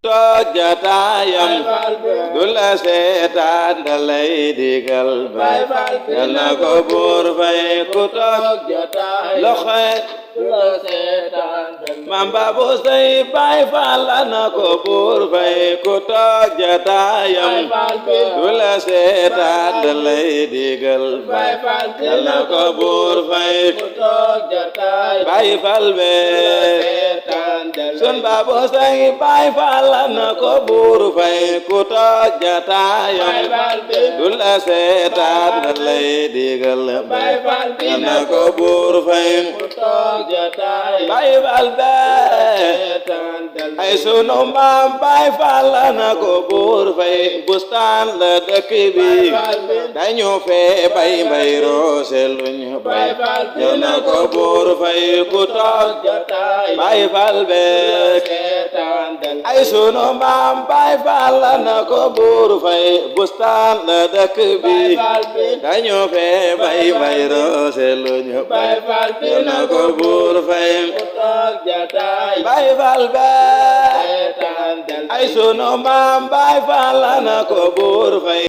toog jataayam du la seetaan da lay digal bay yal na ko buur fay ku toog loxoy Maam Babou Seye Baay Faal na ko buur fay ku toog jataayam du la seetaan da lay digal bay yal na ko buur fay Baay Faal be sun Babou Seye Baay Faal na ko buur fay ku toog jataayam du la seetaan da lay digal bay yal na ko buur fay Baay Faal be ay sunu maam Baay Faal na ko buur fay bustaan la dëkk bi dañu fee bay mbay roose luñ bay yal na ko buur fay ku toog Baay Faal be ay sunu maam Baay Faal na ko buur fay bustaan la dëkk bi dañu fee bay mbay roose luñ bay yal na ko buur fay Baay Faal be ay sunu maam Baay Faal na ko buur fay